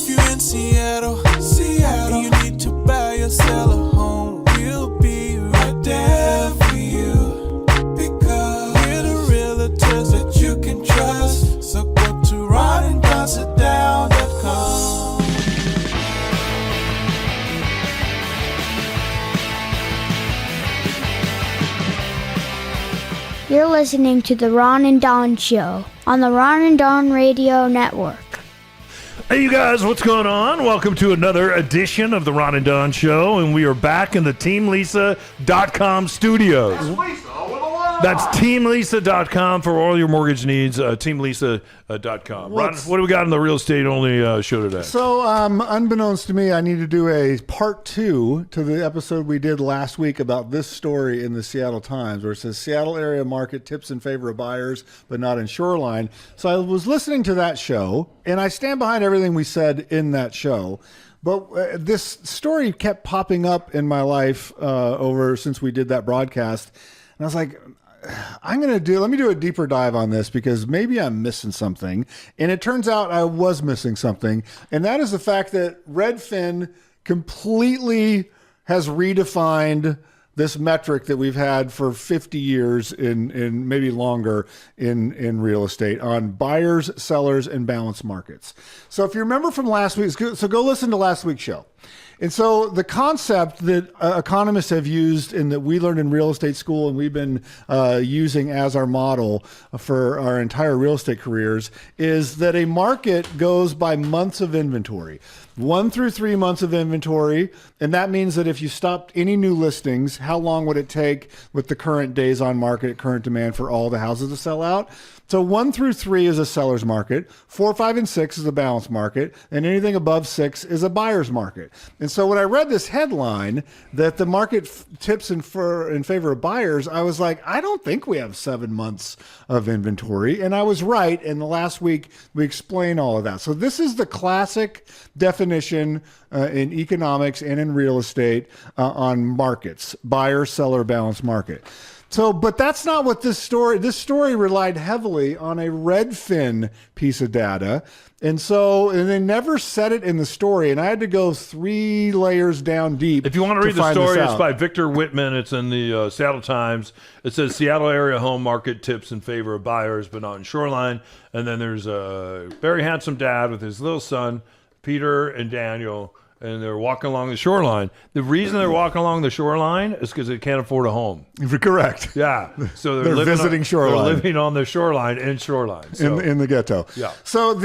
If you're in Seattle, and you need to buy or sell a home, we'll be right there for you. Because we're the realtors that you can trust. So go to RedFin.com. You're listening to The Ron and Don Show on the Ron and Don Radio Network. Hey, you guys, what's going on? Welcome to another edition of The Ron and Don Show, and we are back in the TeamLisa.com studios. That's TeamLisa.com for all your mortgage needs, TeamLisa.com. Ron, what do we got in the real estate only show today? So, unbeknownst to me, I need to do a part 2 to the episode we did last week about this story in the Seattle Times, where it says Seattle area market tips in favor of buyers, but not in Shoreline. So I was listening to that show, and I stand behind everything we said in that show. But this story kept popping up in my life since we did that broadcast. And I was like, let me do a deeper dive on this because maybe I'm missing something. And it turns out I was missing something. And that is the fact that Redfin completely has redefined this metric that we've had for 50 years in maybe longer in real estate on buyers, sellers, and balanced markets. So if you remember from last week, so go listen to last week's show. And so the concept that economists have used and that we learned in real estate school and we've been using as our model for our entire real estate careers is that a market goes by months of inventory. 1 through 3 months of inventory. And that means that if you stopped any new listings, how long would it take with the current days on market, current demand for all the houses to sell out? So 1 through 3 is a seller's market, 4, 5, and 6 is a balanced market, and anything above 6 is a buyer's market. And so when I read this headline that the market tips in favor of buyers, I was like, I don't think we have 7 months of inventory. And I was right. And the last week we explained all of that. So this is the classic definition in economics and in real estate on markets, buyer, seller, balanced market. So, but that's not what this story relied heavily on a Redfin piece of data. And they never said it in the story. And I had to go 3 layers down deep. If you want to read the story, it's by Victor Whitman. It's in the Seattle Times. It says Seattle area home market tips in favor of buyers, but not in Shoreline. And then there's a very handsome dad with his little son, Peter and Daniel, and they're walking along the shoreline. The reason they're walking along the shoreline is because they can't afford a home. Correct. Yeah. So they're visiting shoreline. They're living on the shoreline in Shoreline. So. In the ghetto. Yeah. So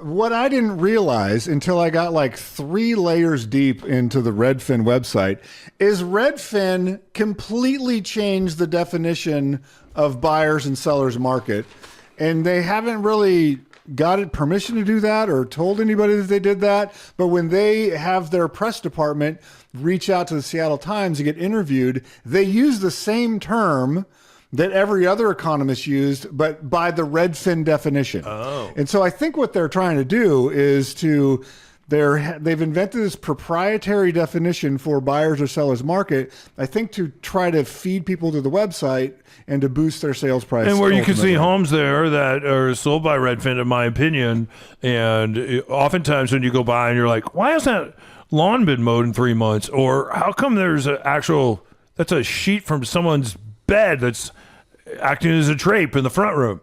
what I didn't realize until I got like 3 layers deep into the Redfin website is Redfin completely changed the definition of buyers and sellers market. And they haven't really got it permission to do that or told anybody that they did that. But when they have their press department reach out to the Seattle Times to get interviewed, they use the same term that every other economist used, but by the Redfin definition. Oh. And so I think what they're trying to do is they've invented this proprietary definition for buyers or sellers market, I think to try to feed people to the website and to boost their sales price. And where you can see homes there that are sold by Redfin, in my opinion. And oftentimes when you go by and you're like, why has that lawn been mowed in 3 months? Or how come there's that's a sheet from someone's bed that's acting as a drape in the front room?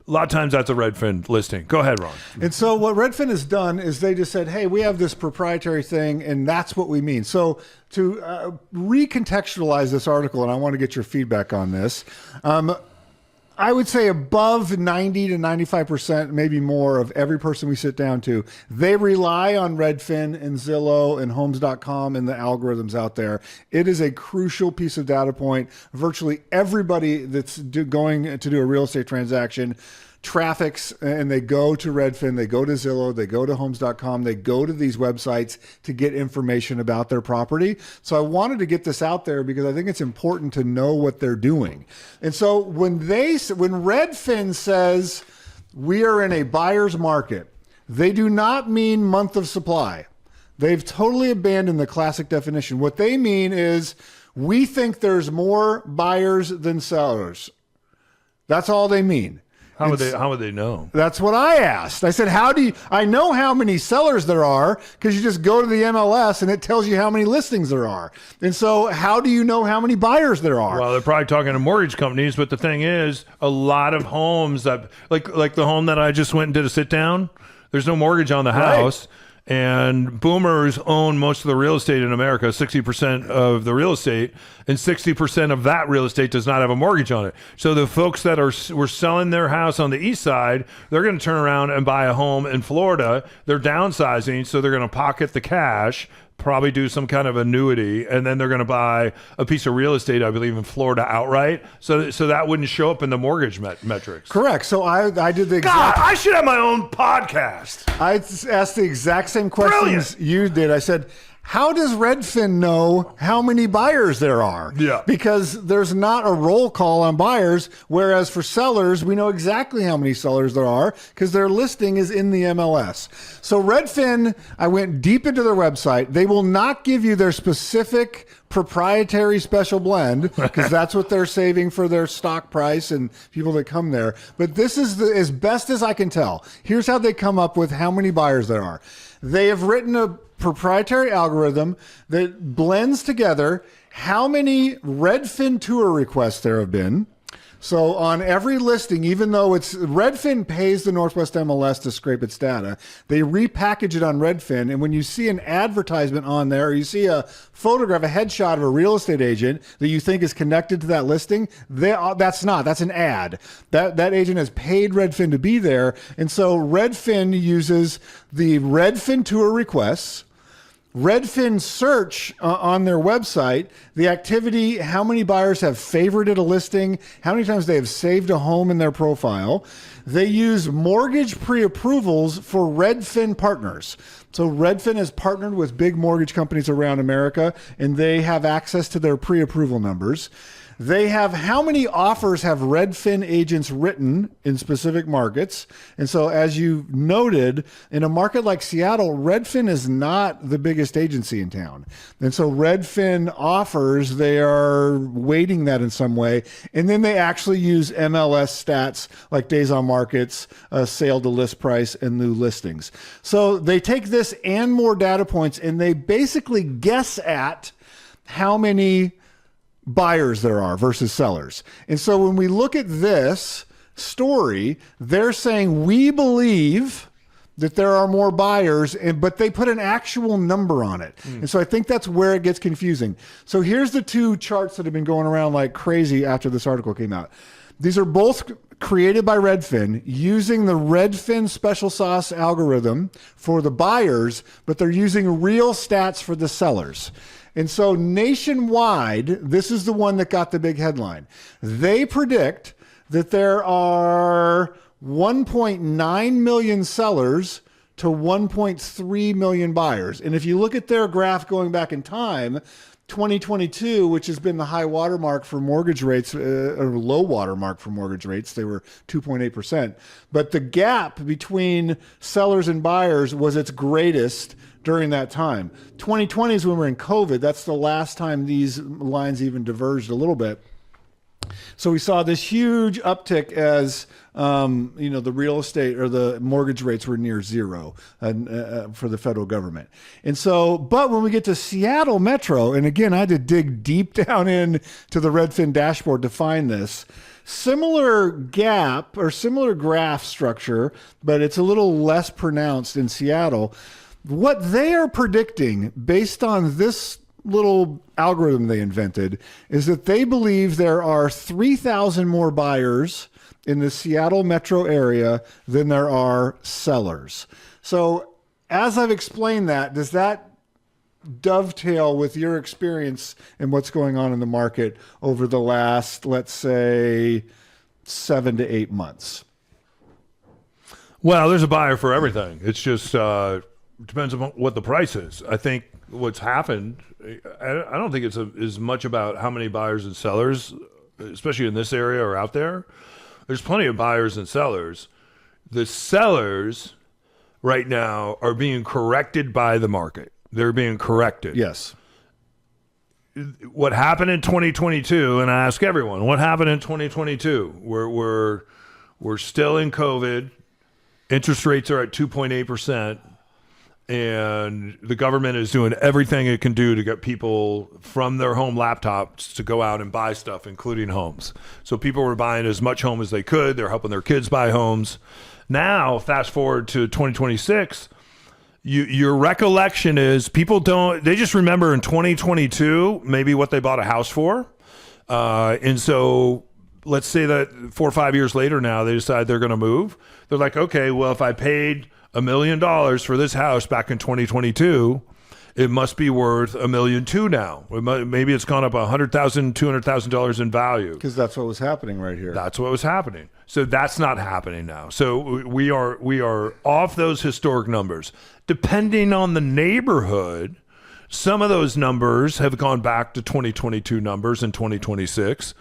A lot of times that's a Redfin listing. Go ahead, Ron. And so what Redfin has done is they just said, hey, we have this proprietary thing, and that's what we mean. So to recontextualize this article, and I want to get your feedback on this, I would say above 90 to 95%, maybe more, of every person we sit down to, they rely on Redfin and Zillow and Homes.com and the algorithms out there. It is a crucial piece of data point. Virtually everybody that's going to do a real estate transaction traffics, and they go to Redfin, they go to Zillow, they go to Homes.com, they go to these websites to get information about their property. So I wanted to get this out there because I think it's important to know what they're doing. And so when Redfin says we are in a buyer's market, they do not mean month of supply. They've totally abandoned the classic definition. What they mean is we think there's more buyers than sellers. That's all they mean. How would they know? That's what I asked. I said, I know how many sellers there are because you just go to the MLS and it tells you how many listings there are. And so how do you know how many buyers there are? Well, they're probably talking to mortgage companies, but the thing is, a lot of homes that, like the home that I just went and did a sit down, there's no mortgage on the house. And boomers own most of the real estate in America, 60% of the real estate, and 60% of that real estate does not have a mortgage on it. So the folks that were selling their house on the east side, they're going to turn around and buy a home in Florida. They're downsizing, so they're going to pocket the cash, probably do some kind of annuity, and then they're going to buy a piece of real estate, I believe, in Florida outright. So that wouldn't show up in the mortgage metrics. Correct. So I did the God, exact... I should have my own podcast. I asked the exact same questions you did. I said, how does Redfin know how many buyers there are? Yeah. Because there's not a roll call on buyers, whereas for sellers, we know exactly how many sellers there are because their listing is in the MLS. So Redfin, I went deep into their website. They will not give you their specific proprietary special blend because that's what they're saving for their stock price and people that come there. But this is as best as I can tell. Here's how they come up with how many buyers there are. They have written a proprietary algorithm that blends together how many Redfin tour requests there have been. So on every listing, even though it's Redfin pays the Northwest MLS to scrape its data, they repackage it on Redfin. And when you see an advertisement on there, or you see a photograph, a headshot of a real estate agent that you think is connected to that listing, that's an ad. That agent has paid Redfin to be there. And so Redfin uses the Redfin tour requests, Redfin search on their website, the activity, how many buyers have favorited a listing, how many times they have saved a home in their profile. They use mortgage pre-approvals for Redfin partners. So Redfin has partnered with big mortgage companies around America, and they have access to their pre-approval numbers. They have how many offers have Redfin agents written in specific markets. And so as you noted, in a market like Seattle, Redfin is not the biggest agency in town. And so Redfin offers, they are weighting that in some way. And then they actually use MLS stats like days on markets, sale to list price, and new listings. So they take this and more data points and they basically guess at how many buyers there are versus sellers. And so when we look at this story, they're saying we believe that there are more buyers, but they put an actual number on it. And so I think that's where it gets confusing. So here's the two charts that have been going around like crazy after this article came out. These are both created by Redfin using the Redfin special sauce algorithm for the buyers, but they're using real stats for the sellers. And so nationwide, this is the one that got the big headline. They predict that there are 1.9 million sellers to 1.3 million buyers. And if you look at their graph going back in time, 2022, which has been the high watermark for mortgage rates, or low watermark for mortgage rates, they were 2.8%. But the gap between sellers and buyers was its greatest during that time. 2020 is when we're in COVID. That's the last time these lines even diverged a little bit. So we saw this huge uptick as the real estate or the mortgage rates were near zero for the federal government. And so, but when we get to Seattle Metro, and again, I had to dig deep down into the Redfin dashboard to find this, similar gap or similar graph structure, but it's a little less pronounced in Seattle. What they are predicting based on this little algorithm they invented is that they believe there are 3,000 more buyers in the Seattle metro area than there are sellers. So as I've explained that, does that dovetail with your experience and what's going on in the market over the last, let's say, 7 to 8 months? Well, there's a buyer for everything. It's just depends on what the price is. I think what's happened, I don't think it's as much about how many buyers and sellers, especially in this area or out there. There's plenty of buyers and sellers. The sellers right now are being corrected by the market. They're being corrected. Yes. What happened in 2022, and I ask everyone, what happened in 2022? We're still in COVID. Interest rates are at 2.8%. And the government is doing everything it can do to get people from their home laptops to go out and buy stuff, including homes. So people were buying as much home as they could. They're helping their kids buy homes. Now, fast forward to 2026, your recollection is they just remember in 2022 maybe what they bought a house for. And so let's say that 4 or 5 years later now, they decide they're going to move. They're like, okay, well, if I paid $1 million for this house back in 2022, it must be worth $1.2 million now. Maybe it's gone up $100,000, $200,000 in value. Because that's what was happening right here. That's what was happening. So that's not happening now. So we are off those historic numbers. Depending on the neighborhood, some of those numbers have gone back to 2022 numbers in 2026.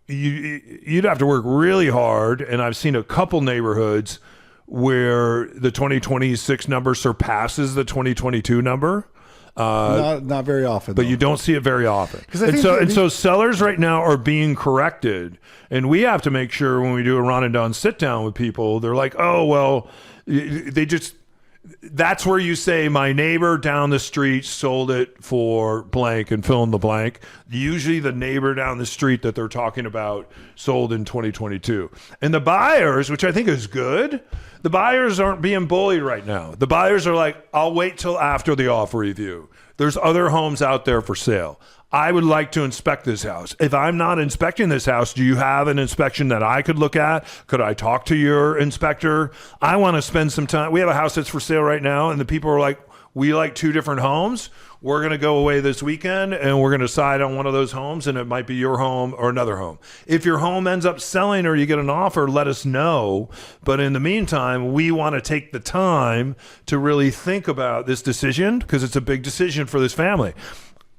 You'd have to work really hard, and I've seen a couple neighborhoods where the 2026 number surpasses the 2022 number. Not very often, but though. you don't see it very often. And so sellers right now are being corrected, and we have to make sure when we do a Ron and Don sit down with people, they're like, oh, well, that's where you say my neighbor down the street sold it for blank and fill in the blank. Usually the neighbor down the street that they're talking about sold in 2022. And the buyers, which I think is good, the buyers aren't being bullied right now. The buyers are like, I'll wait till after the offer review. There's other homes out there for sale. I would like to inspect this house. If I'm not inspecting this house, do you have an inspection that I could look at? Could I talk to your inspector? I want to spend some time. We have a house that's for sale right now, and the people are like, we like 2 different homes. We're going to go away this weekend, and we're going to decide on one of those homes, and it might be your home or another home. If your home ends up selling or you get an offer, let us know. But in the meantime, we want to take the time to really think about this decision because it's a big decision for this family.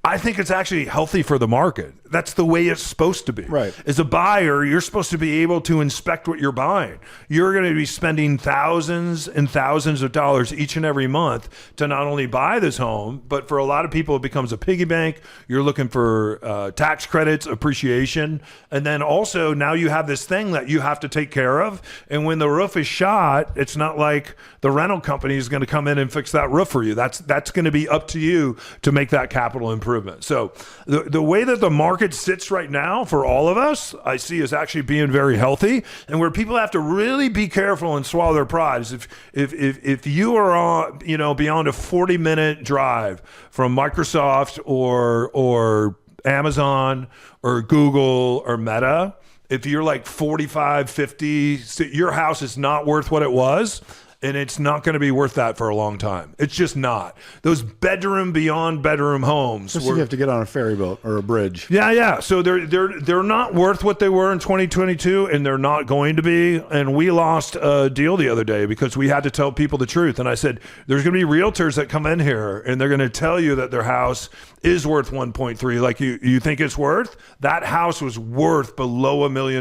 I think it's actually healthy for the market. That's the way it's supposed to be. Right. As a buyer, you're supposed to be able to inspect what you're buying. You're going to be spending thousands and thousands of dollars each and every month to not only buy this home, but for a lot of people, it becomes a piggy bank. You're looking for tax credits, appreciation. And then also now you have this thing that you have to take care of. And when the roof is shot, it's not like the rental company is going to come in and fix that roof for you. That's going to be up to you to make that capital improvement. So the way that the market sits right now for all of us, I see as actually being very healthy, and where people have to really be careful and swallow their pride is if you are on, beyond a 40-minute drive from Microsoft or Amazon or Google or Meta, if you're like 45, 50, your house is not worth what it was. And it's not going to be worth that for a long time. It's just not. Those bedroom beyond bedroom homes. Especially if you have to get on a ferry boat or a bridge. Yeah. So they're not worth what they were in 2022, and they're not going to be. And we lost a deal the other day because we had to tell people the truth. And I said, there's going to be realtors that come in here and they're going to tell you that their house is worth 1.3 like you think it's worth. That house was worth below $1 million.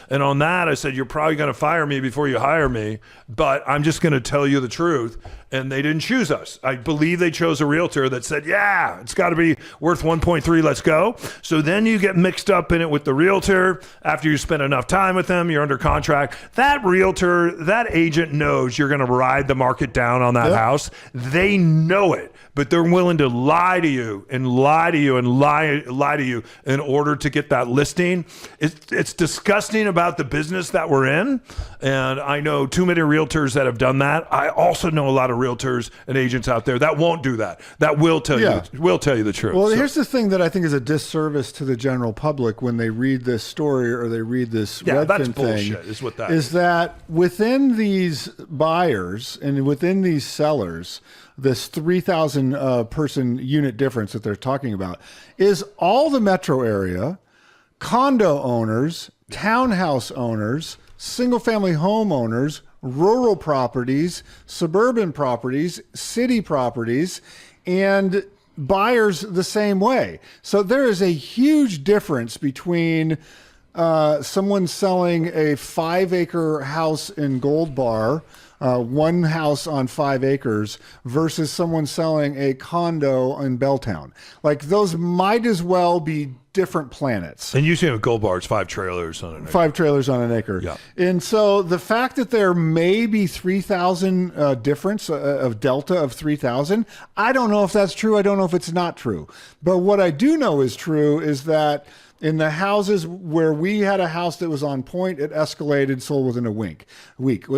And on that, I said, you're probably going to fire me before you hire me, but I'm just going to tell you the truth. And they didn't choose us. I believe they chose a realtor that said, yeah, it's got to be worth 1.3. Let's go. So then you get mixed up in it with the realtor. After you spend enough time with them, you're under contract. That realtor, that agent knows you're going to ride the market down on that house. They know it, but they're willing to lie to you and lie to you and lie to you in order to get that listing. It's disgusting about the business that we're in. And I know too many realtors that have done that. I also know a lot of realtors and agents out there that won't do that. That will tell you the truth. Well, here's the thing that I think is a disservice to the general public when they read this story or they read this RedFin thing. Is what that is. That within these buyers and within these sellers, this 3,000 person unit difference that they're talking about is all the metro area, condo owners, townhouse owners, single family homeowners, rural properties, suburban properties, city properties, and buyers the same way. So there is a huge difference between someone selling a 5-acre house in Gold Bar, one house on 5 acres, versus someone selling a condo in Belltown. Like, those might as well be different planets. And usually with Gold Bar, it's 5 trailers on an acre. 5 trailers on an acre. Yeah. And so the fact that there may be 3,000 difference of delta of 3,000, I don't know if that's true. I don't know if it's not true. But what I do know is true is that in the houses where we had a house that was on point, it escalated, sold within a week.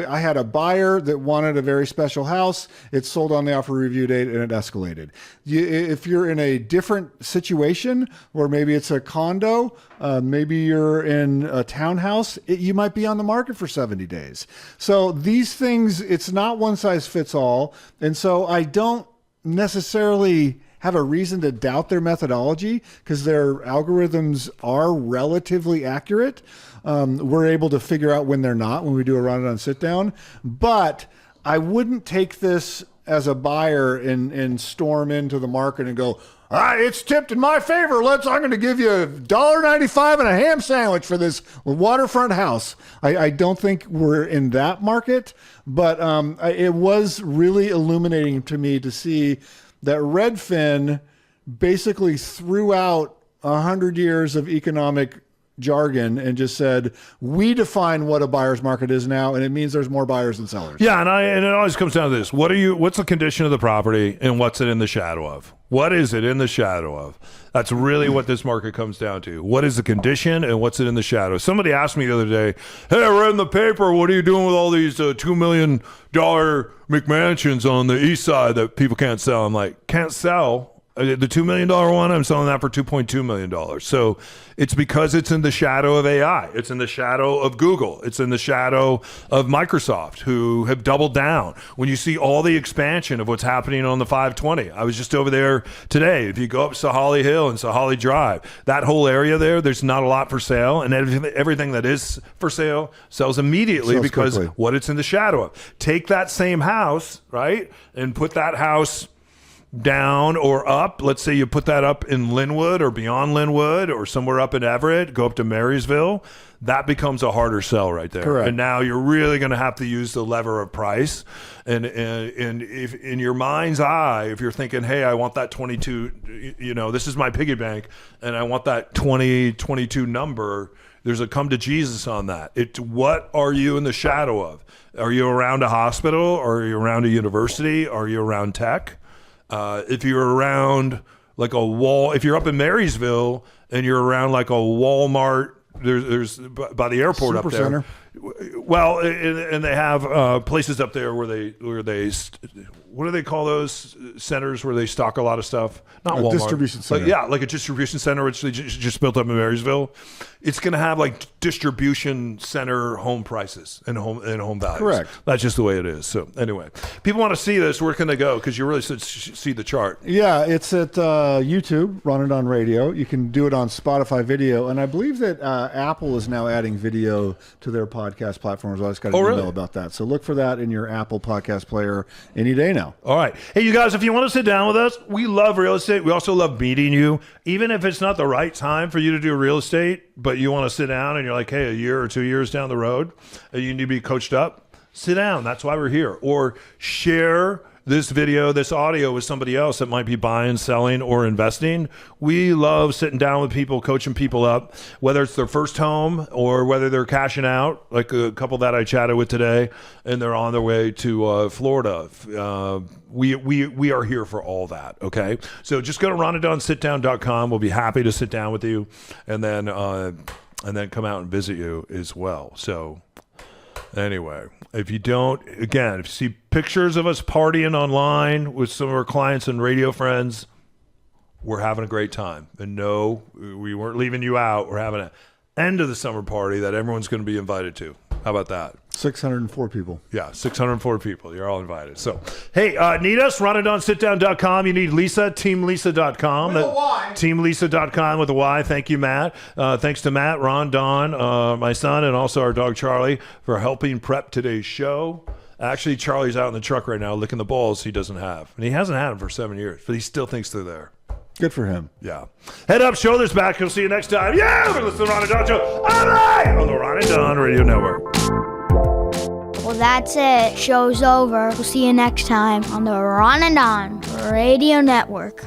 I had a buyer that wanted a very special house. It sold on the offer review date and it escalated. If you're in a different situation, or maybe it's a condo, maybe you're in a townhouse, you might be on the market for 70 days. So these things, it's not one size fits all. And so I don't necessarily have a reason to doubt their methodology because their algorithms are relatively accurate. We're able to figure out when they're not when we do a run-on sit-down. But I wouldn't take this as a buyer and storm into the market and go, it's tipped in my favor. I'm going to give you $1.95 and a ham sandwich for this waterfront house. I don't think we're in that market, but it was really illuminating to me to see that Redfin basically threw out 100 years of economic jargon and just said, we define what a buyer's market is now, and it means there's more buyers than sellers. Yeah, and it always comes down to this. What's the condition of the property and what's it in the shadow of? What is it in the shadow of? That's really what this market comes down to. What is the condition and what's it in the shadow? Somebody asked me the other day, hey, I read in the paper, what are you doing with all these $2 million McMansions on the east side that people can't sell? I'm like, can't sell? The $2 million one, I'm selling that for $2.2 million. So it's because it's in the shadow of AI. It's in the shadow of Google. It's in the shadow of Microsoft, who have doubled down. When you see all the expansion of what's happening on the 520, I was just over there today. If you go up Sahalee Hill and Sahalee Drive, that whole area there's not a lot for sale. And everything that is for sale sells immediately because quickly. What it's in the shadow of. Take that same house, right, and put that house down or up. Let's say you put that up in Linwood or beyond Linwood or somewhere up in Everett, go up to Marysville. That becomes a harder sell right there. Correct. And now you're really going to have to use the lever of price. And if in your mind's eye, if you're thinking, hey, I want that 22, this is my piggy bank and I want that 2022 number, there's a come to Jesus on that. What are you in the shadow of? Are you around a hospital? Are you around a university? Are you around tech? If you're around like a wall, if you're up in Marysville and you're around like a Walmart, there's by the airport Super up there. Center. Well, and they have places up there where they what do they call those centers where they stock a lot of stuff? Not Walmart. Distribution center. Like a distribution center, which they just built up in Marysville. It's going to have like distribution center home prices and home values. Correct. That's just the way it is. So anyway, people want to see this. Where can they go? Because you really should see the chart. Yeah, it's at YouTube, Ron and Don Radio. You can do it on Spotify video. And I believe that Apple is now adding video to their podcast platforms. I just got an email about that. So look for that in your Apple podcast player any day now. All right. Hey, you guys, if you want to sit down with us, we love real estate. We also love meeting you. Even if it's not the right time for you to do real estate, but you want to sit down and you're like, hey, a year or 2 years down the road, you need to be coached up, sit down. That's why we're here. Or share this video, this audio with somebody else that might be buying, selling, or investing. We love sitting down with people, coaching people up, whether it's their first home or whether they're cashing out, like a couple that I chatted with today, and they're on their way to Florida. We are here for all that, okay? So just go to ronandonsitdown.com. We'll be happy to sit down with you and then come out and visit you as well. So anyway, if you see pictures of us partying online with some of our clients and radio friends, we're having a great time. And no, we weren't leaving you out. We're having an end of the summer party that everyone's going to be invited to. How about that? 604 people. Yeah, 604 people. You're all invited. So, hey, need us, ronandonsitdown.com. You need Lisa, teamlisa.com. With a Y. Teamlisa.com with a Y. Thank you, Matt. Thanks to Matt, Ron, Don, my son, and also our dog, Charlie, for helping prep today's show. Actually, Charlie's out in the truck right now licking the balls he doesn't have. And he hasn't had them for 7 years, but he still thinks they're there. Good for him. Yeah. Head up, shoulders back. We'll see you next time. Yeah, we're going to listen to the Ron and Don Show. All right, on the Ron and Don Radio Network. Well, that's it. Show's over. We'll see you next time on the Ron and Don Radio Network.